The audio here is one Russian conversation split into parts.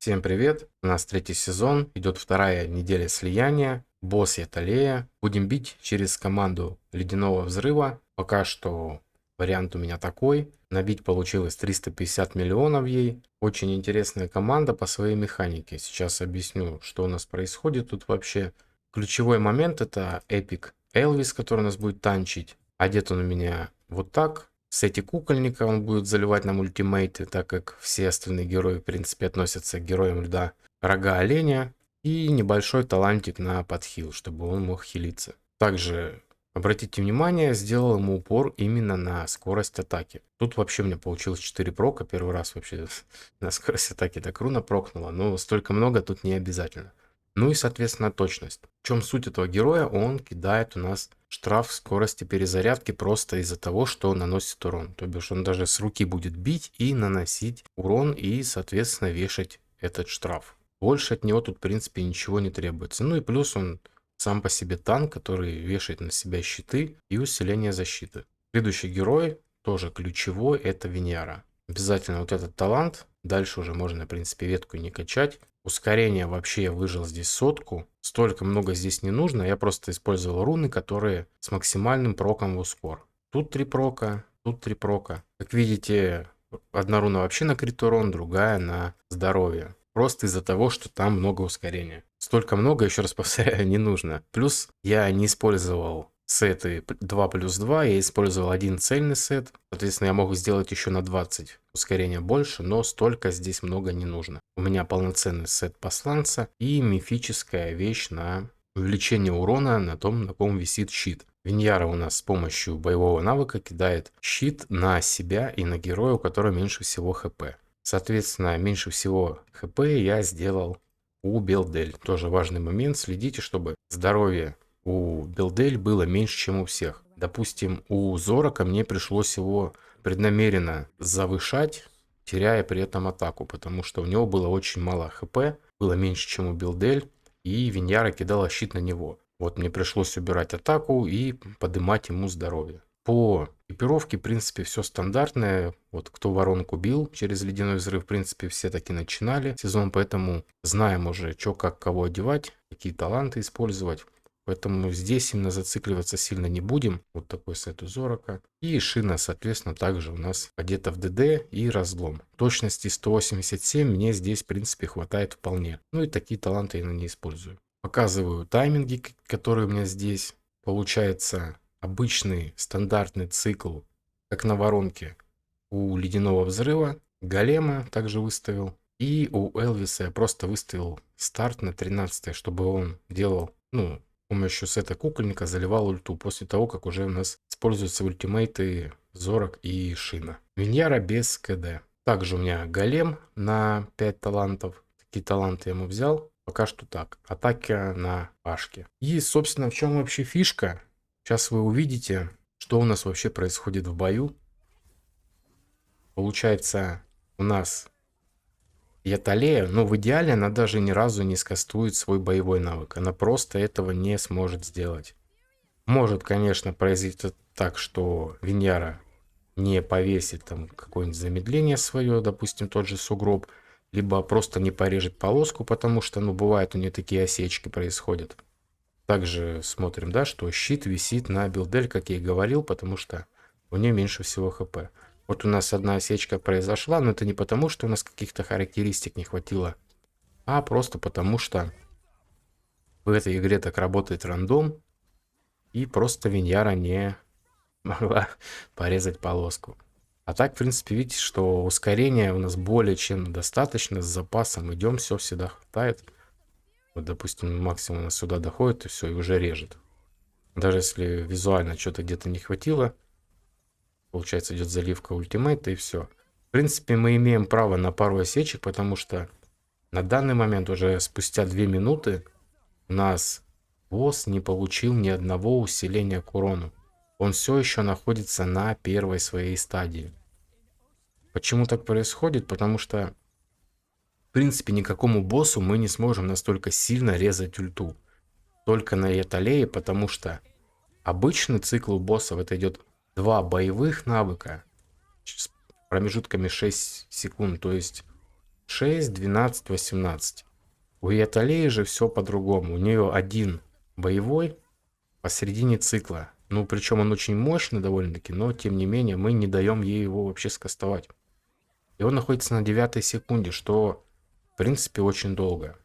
Всем привет! У нас третий сезон, идет вторая неделя слияния. Босс Яталея. Будем бить через команду Ледяного Взрыва. Пока что вариант у меня такой. Набить получилось 350 миллионов ей. Очень интересная команда по своей механике. Сейчас объясню, что у нас происходит тут вообще. Ключевой момент — это эпик Элвис, который у нас будет танчить. Одет он у меня вот так. В сете кукольника он будет заливать нам ультимейты, так как все остальные герои, в принципе, относятся к героям льда. Рога оленя и небольшой талантик на подхил, чтобы он мог хилиться. Также, обратите внимание, сделал ему упор именно на скорость атаки. Тут вообще у меня получилось 4 прока, первый раз вообще на скорость атаки так руна прокнула, но столько много тут не обязательно. Ну и, соответственно, точность. В чем суть этого героя? Он кидает у нас штраф скорости перезарядки просто из-за того, что он наносит урон. То бишь он даже с руки будет бить и наносить урон и, соответственно, вешать этот штраф. Больше от него тут, в принципе, ничего не требуется. Ну и плюс он сам по себе танк, который вешает на себя щиты и усиление защиты. Следующий герой, тоже ключевой, это Виньяра. Обязательно вот этот талант. Дальше уже можно, в принципе, ветку не качать. Ускорение вообще я выжил здесь 100. Столько много здесь не нужно. Я просто использовал руны, которые с максимальным проком в ускор. Тут 3 прока, тут 3 прока. Как видите, одна руна вообще на крит урон, другая на здоровье. Просто из-за того, что там много ускорения. Столько много, еще раз повторяю, не нужно. Плюс я не использовал сеты 2+2, я использовал один цельный сет. Соответственно, я могу сделать еще на 20 ускорения больше, но столько здесь много не нужно. У меня полноценный сет посланца и мифическая вещь на увеличение урона на том, на ком висит щит. Виньяра у нас с помощью боевого навыка кидает щит на себя и на героя, у которого меньше всего хп. Соответственно, меньше всего хп я сделал у Белдель. Тоже важный момент. Следите, чтобы здоровье у Белдель было меньше, чем у всех. Допустим, у Зорока мне пришлось его преднамеренно завышать, теряя при этом атаку, потому что у него было очень мало хп, было меньше, чем у Белдель, и Виньяра кидала щит на него. Вот мне пришлось убирать атаку и поднимать ему здоровье. По экипировке, в принципе, все стандартное. Вот кто воронку бил через ледяной взрыв, в принципе, все таки начинали сезон, поэтому знаем уже, что, как, кого одевать, какие таланты использовать. Поэтому здесь именно зацикливаться сильно не будем. Вот такой сет у Зорока. И шина, соответственно, также у нас одета в ДД и разлом. Точности 187 мне здесь, в принципе, хватает вполне. Ну и такие таланты я на ней использую. Показываю тайминги, которые у меня здесь. Получается обычный стандартный цикл, как на воронке у Ледяного Взрыва. Голема также выставил. И у Элвиса я просто выставил старт на 13, чтобы он делал, с помощью сета кукольника заливал ульту после того, как уже у нас используются ультимейты Зорок и Шина. Виньяра без КД. Также у меня голем на 5 талантов. Такие таланты я ему взял. Пока что так. Атаки на Пашке. И, собственно, в чем вообще фишка? Сейчас вы увидите, что у нас вообще происходит в бою. Получается, у нас Яталея, но в идеале она даже ни разу не скастует свой боевой навык. Она просто этого не сможет сделать. Может, конечно, произойти так, что Виньяра не повесит там какое-нибудь замедление свое, допустим, тот же сугроб, либо просто не порежет полоску, потому что, бывает у нее такие осечки происходят. Также смотрим, да, что щит висит на Белдель, как я и говорил, потому что у нее меньше всего хп. Вот у нас одна осечка произошла, но это не потому, что у нас каких-то характеристик не хватило, а просто потому, что в этой игре так работает рандом, и просто Виньяра не могла порезать полоску. А так, в принципе, видите, что ускорение у нас более чем достаточно, с запасом идем, все всегда хватает. Вот, допустим, максимум у нас сюда доходит, и все, и уже режет. Даже если визуально что-то где-то не хватило, получается, идет заливка ультимейта, и все. В принципе, мы имеем право на пару осечек, потому что на данный момент, уже спустя 2 минуты, у нас босс не получил ни одного усиления к урону. Он все еще находится на первой своей стадии. Почему так происходит? Потому что, в принципе, никакому боссу мы не сможем настолько сильно резать ульту. Только на Яталее, потому что обычный цикл у боссов это идет 2 боевых навыка с промежутками 6 секунд. То есть 6, 12, 18. У Яталеи же все по-другому. У нее один боевой посередине цикла. Ну, причем он очень мощный довольно-таки, но тем не менее мы не даем ей его вообще скастовать. И он находится на 9 секунде, что в принципе очень долго.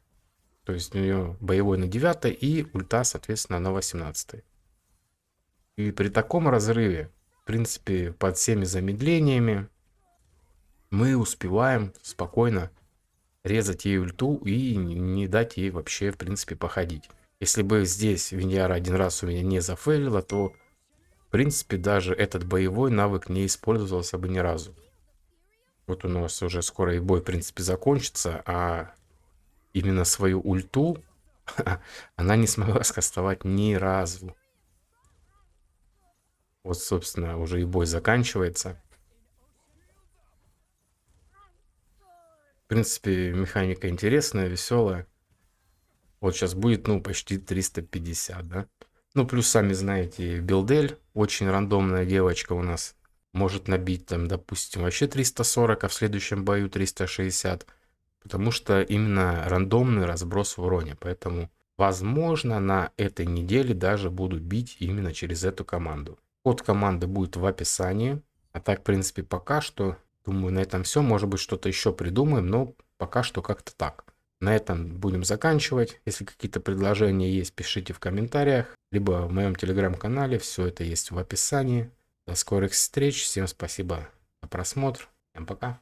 То есть у нее боевой на 9 и ульта, соответственно, на 18. И при таком разрыве, в принципе, под всеми замедлениями, мы успеваем спокойно резать ей ульту и не дать ей вообще, в принципе, походить. Если бы здесь Виньяра один раз у меня не зафейлила, то, в принципе, даже этот боевой навык не использовался бы ни разу. Вот у нас уже скоро и бой, в принципе, закончится, а именно свою ульту она не смогла скастовать ни разу. Вот, собственно, уже и бой заканчивается. В принципе, механика интересная, веселая. Вот сейчас будет, ну, почти 350, да? Ну, плюс, сами знаете, Билдель, очень рандомная девочка у нас, может набить там, допустим, вообще 340, а в следующем бою 360. Потому что именно рандомный разброс в уроне. Поэтому, возможно, на этой неделе даже буду бить именно через эту команду. Код команды будет в описании. А так, в принципе, пока что, думаю, на этом все. Может быть, что-то еще придумаем, но пока что как-то так. На этом будем заканчивать. Если какие-то предложения есть, пишите в комментариях, либо в моем телеграм-канале. Все это есть в описании. До скорых встреч. Всем спасибо за просмотр. Всем пока.